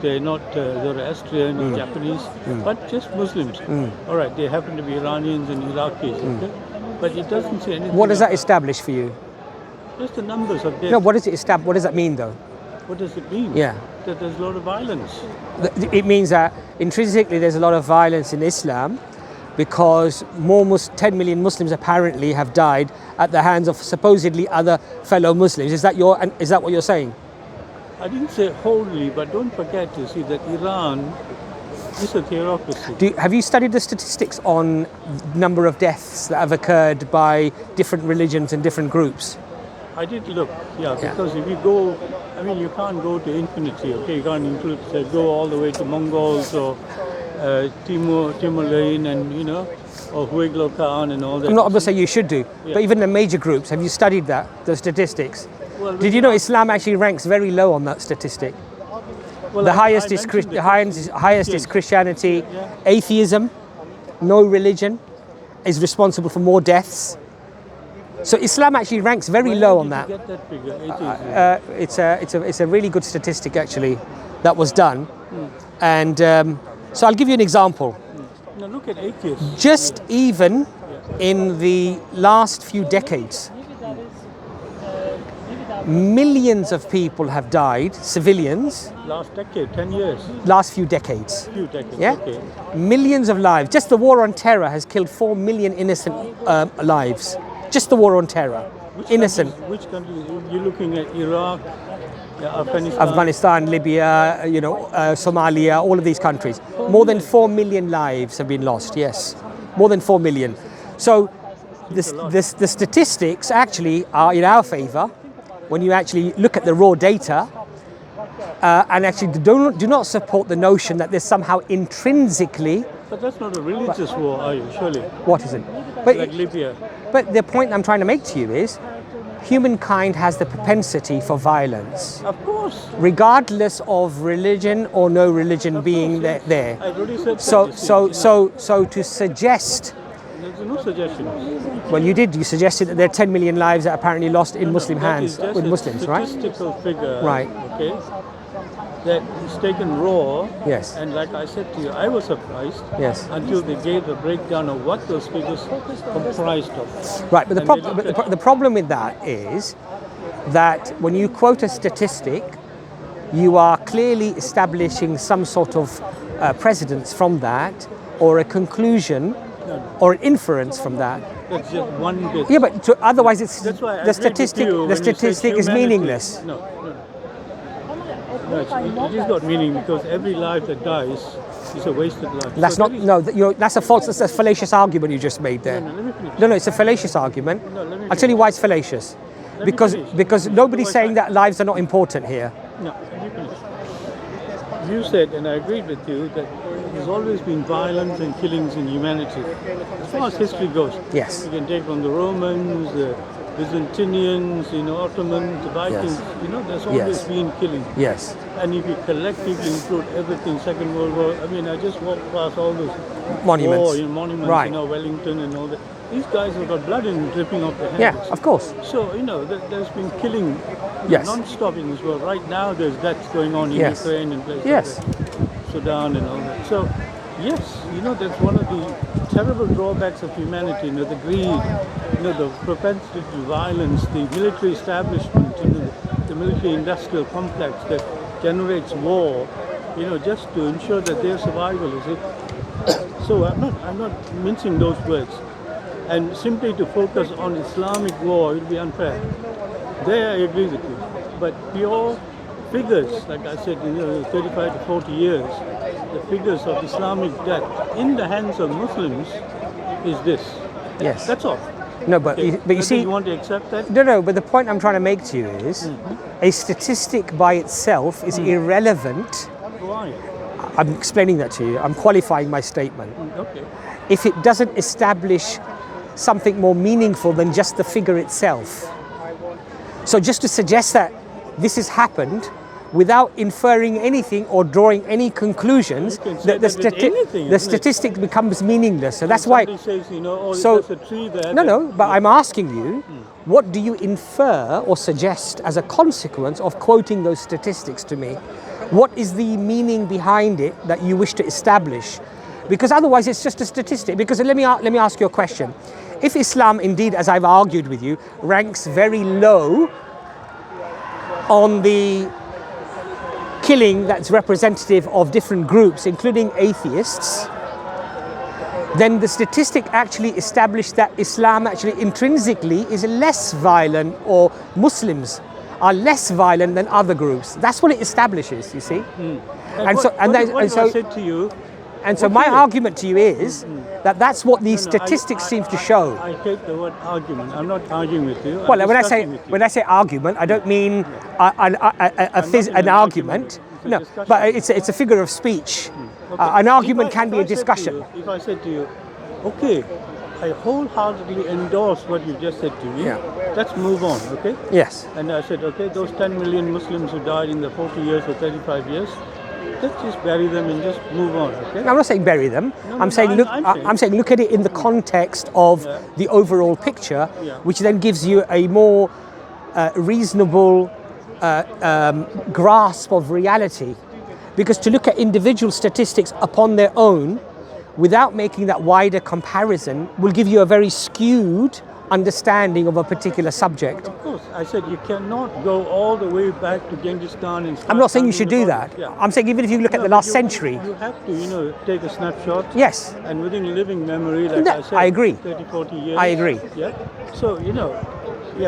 They're not Zoroastrian or Japanese, but just Muslims. All right, they happen to be Iranians and Iraqis, okay? But it doesn't say anything. What does that establish for you? Just the numbers of deaths. No, what does it establish? What does that mean, though? What does it mean? Yeah. That there's a lot of violence. It means that intrinsically there's a lot of violence in Islam because 10 million Muslims apparently have died at the hands of supposedly other fellow Muslims. Is that what you're saying? I didn't say wholly, but don't forget, you see, that Iran is a theocracy. Have you studied the statistics on number of deaths that have occurred by different religions and different groups? I did look, because if you go, I mean, you can't go to infinity, okay? You can't go all the way to Mongols or Timur-Lane and, or Huiglo Khan and all that. I'm not going to say you should do, but even the major groups, have you studied the statistics? Well, did you know Islam actually ranks very low on that statistic? Well, the highest is Christianity. Atheism, no religion, is responsible for more deaths. So Islam actually ranks very low on that. Where did you get that figure? It's a really good statistic actually that was done, and so I'll give you an example. Now look at atheists. Just even in the last few decades, millions of people have died, civilians. Last decade, 10 years. Last few decades. Yeah. Okay. Millions of lives. Just the war on terror has killed 4 million innocent lives. Just the war on terror. Innocent. Which countries? You're looking at Iraq, Afghanistan, Libya, Somalia, all of these countries. More than 4 million lives have been lost, yes. More than 4 million. So the statistics actually are in our favor when you actually look at the raw data and actually do not support the notion that there's somehow intrinsically... But that's not a religious war, are you, surely? What isn't? Like Libya. But the point I'm trying to make to you is, humankind has the propensity for violence. Of course. Regardless of religion or no religion being there. I already said so to suggest... There's no suggestion. Well, you did. You suggested that there are 10 million lives that are apparently lost in Muslim hands with Muslims, right? Statistical figure. Right. Okay. That is taken raw. Yes. And like I said to you, I was surprised. Yes. Until they gave a breakdown of what those figures comprised of. Right. But the problem with that is that when you quote a statistic, you are clearly establishing some sort of precedence from that, or a conclusion, or an inference from that. That's just one bit. Yeah, but otherwise, it's that's why the statistic. The statistic is meaningless. No, it is not meaning because every life that dies is a wasted life. That's so that's a false. That's a fallacious argument you just made there. No, let me finish. No, it's a fallacious argument. No, let me I'll tell you why it's fallacious. Because nobody's saying that lives are not important here. No, let me finish. You said, and I agreed with you, that there's always been violence and killings in humanity. As far as history goes. Yes. You can take from the Romans, the Byzantinians, Ottomans, the Vikings, there's always been killing. Yes. And if you collectively include everything, Second World War, I just walked past all those monuments, monuments, right. Wellington and all that. These guys have got blood in dripping off their hands. Yeah, of course. So, there's been killing non-stop in this world. Right now, there's deaths going on in Ukraine and places like Sudan and all that. So, yes, that's one of the terrible drawbacks of humanity, the greed, the propensity to violence, the military establishment, the military-industrial complex that generates war, just to ensure that their survival is it. So I'm not mincing those words. And simply to focus on Islamic war will be unfair. There I agree with you. But pure figures, like I said, 35 to 40 years, the figures of Islamic death in the hands of Muslims is this. Yes. That's all. No, but you see... You want to accept that? No, but the point I'm trying to make to you is a statistic by itself is irrelevant. Why? I'm explaining that to you. I'm qualifying my statement. Okay. If it doesn't establish something more meaningful than just the figure itself. So just to suggest that this has happened without inferring anything or drawing any conclusions, the statistic becomes meaningless. So that's why. Says, there's a tree there. But I'm asking you, what do you infer or suggest as a consequence of quoting those statistics to me? What is the meaning behind it that you wish to establish? Because otherwise it's just a statistic. Because let me ask you a question. If Islam indeed, as I've argued with you, ranks very low on the killing that's representative of different groups, including atheists, then the statistic actually established that Islam actually intrinsically is less violent, or Muslims are less violent than other groups. That's what it establishes, you see. And so I said to you, and so my argument to you is that that's what these statistics seem to show. I take the word argument. I'm not arguing with you. Well, when I say argument, I don't mean an argument. No, but it's a figure of speech. Okay. An argument can be a discussion. If I said to you, okay, I wholeheartedly endorse what you just said to me. Yeah. Let's move on, okay? Yes. And I said, okay, those 10 million Muslims who died in the 40 years or 35 years, let's just bury them and just move on, okay? I'm not saying bury them. I'm saying look at it in the context of the overall picture, which then gives you a more reasonable grasp of reality. Because to look at individual statistics upon their own, without making that wider comparison, will give you a very skewed understanding of a particular subject. Of course, I said you cannot go all the way back to Genghis Khan and I'm not saying you should do that. Yeah. I'm saying even if you look at the last century. You have to, take a snapshot. Yes. And within living memory, like I said, I agree. 30, 40 years. I agree. Yeah. So,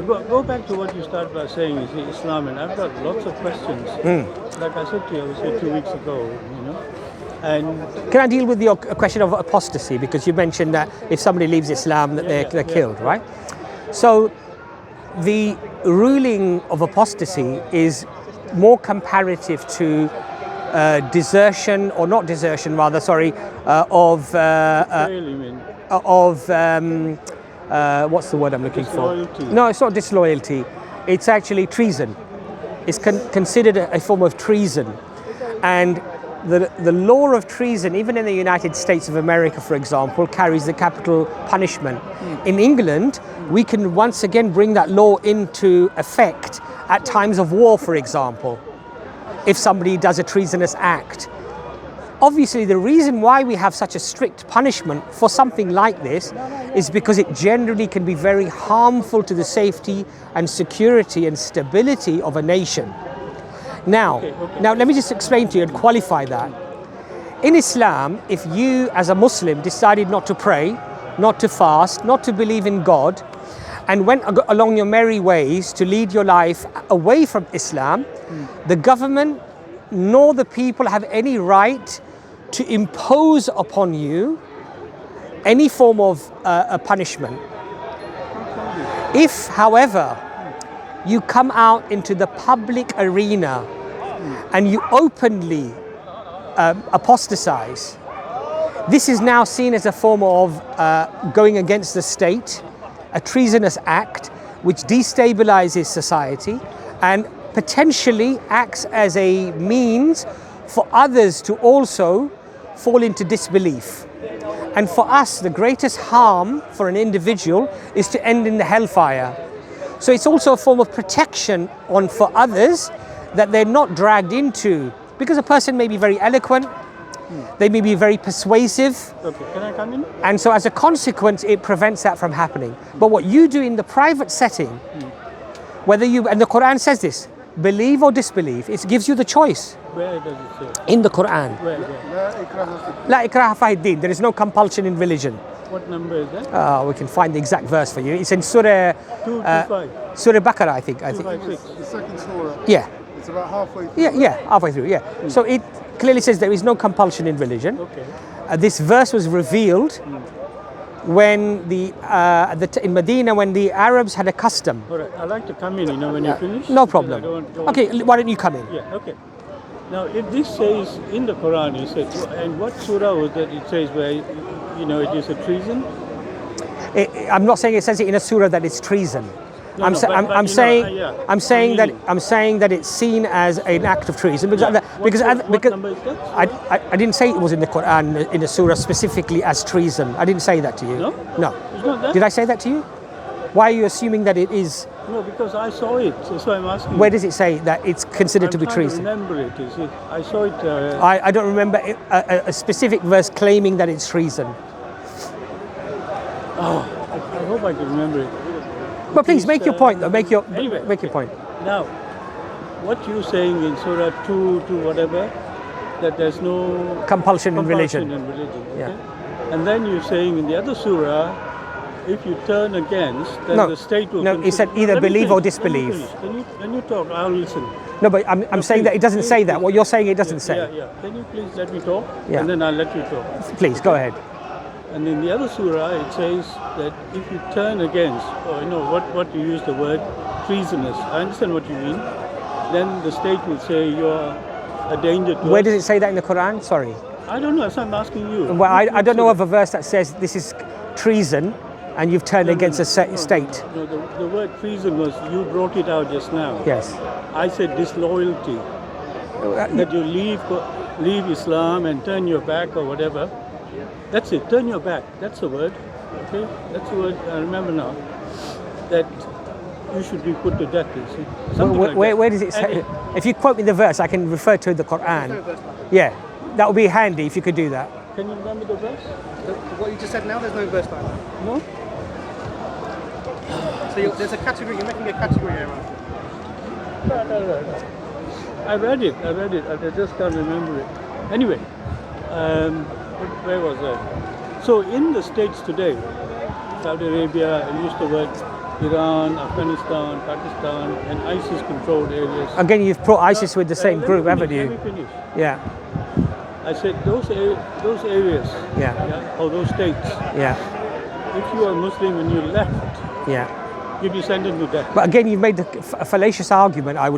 go back to what you started by saying is Islam, and I've got lots of questions. Like I said to you, I was here 2 weeks ago, And can I deal with your question of apostasy? Because you mentioned that if somebody leaves Islam, that they're killed, right? So the ruling of apostasy is more comparative to desertion, or not desertion, rather, sorry, of what's the word I'm looking disloyalty. for? No, it's not disloyalty. It's actually treason. It's considered a form of treason. And the law of treason, even in the United States of America, for example, carries the capital punishment. In England, we can once again bring that law into effect at times of war, for example, if somebody does a treasonous act. Obviously, the reason why we have such a strict punishment for something like this is because it generally can be very harmful to the safety and security and stability of a nation. Now, let me just explain to you and qualify that. In Islam, if you as a Muslim decided not to pray, not to fast, not to believe in God, and went along your merry ways to lead your life away from Islam, the government nor the people have any right to impose upon you any form of a punishment. If, however, you come out into the public arena and you openly apostatize, this is now seen as a form of going against the state, a treasonous act which destabilizes society and potentially acts as a means for others to also fall into disbelief. And for us, the greatest harm for an individual is to end in the hellfire. So it's also a form of protection for others, that they're not dragged into, because a person may be very eloquent, they may be very persuasive. Okay, can I come in? And so as a consequence, it prevents that from happening. But what you do in the private setting, whether and the Quran says this, believe or disbelieve, it gives you the choice. Where does it say? In the Quran. Where? La ikraha fi din. There is no compulsion in religion. What number is that? We can find the exact verse for you. It's in Surah 225. Surah Baqarah, I think. 256. The second surah. Yeah. It's about halfway through. Yeah, halfway through, yeah. So it clearly says there is no compulsion in religion. Okay. This verse was revealed when in Medina, when the Arabs had a custom. All right, I'd like to come in, when you finish. No problem. Okay, why don't you come in? Yeah, okay. Now, if this says in the Quran, you said, and what surah was that it says where, it is a treason? I'm not saying it says it in a surah that it's treason. I'm saying that it's seen as an act of treason because what number is that? I didn't say it was in the Quran in a surah specifically as treason. I didn't say that to you. No. No. It's not that? Did I say that to you? Why are you assuming that it is? No, because I saw it. That's why I'm asking. Where does it say that it's considered to be I'm treason? trying to remember it. You see, I saw it. I don't remember a specific verse claiming that it's treason. I hope I can remember it. But please make your point. Though. Make your point. Now, what you're saying in Surah 2 to whatever, that there's no Compulsion in religion. Okay? Yeah. And then you're saying in the other surah, if you turn against, then the state will. No, it said either believe or disbelieve. Can you talk? I'll listen. No, but I'm saying that it doesn't say that. What you're saying, it doesn't say. Yeah. Can you please let me talk? Yeah. And then I'll let you talk. Please go ahead. And in the other surah, it says that if you turn against, or what you use the word treasonous. I understand what you mean. Then the state will say you're a danger to us. Where does it say that in the Quran? Sorry. I don't know. So I'm asking you. Well, I don't know of a verse that says this is treason and you've turned against a state. No, the word treason was, you brought it out just now. Yes. I said disloyalty. That you leave Islam and turn your back or whatever. That's it. Turn your back. That's the word. Okay? That's the word. I remember now. That you should be put to death. You see. Where does it say? If you quote me the verse, I can refer to the Quran. Yeah. That would be handy if you could do that. Can you remember the verse? What you just said now, there's no verse like that. No? So there's a category, you're making a category error. No. I read it. I just can't remember it. Anyway, where was I? So in the states today, Saudi Arabia, I used the word Iran, Afghanistan, Pakistan, and ISIS-controlled areas. Again, you've brought ISIS with the same group, haven't you? Let me finish. Yeah. I said those areas, or those states. Yeah. If you are Muslim and you left, Yeah. you'd be sentenced to death. But again, you've made a fallacious argument, I would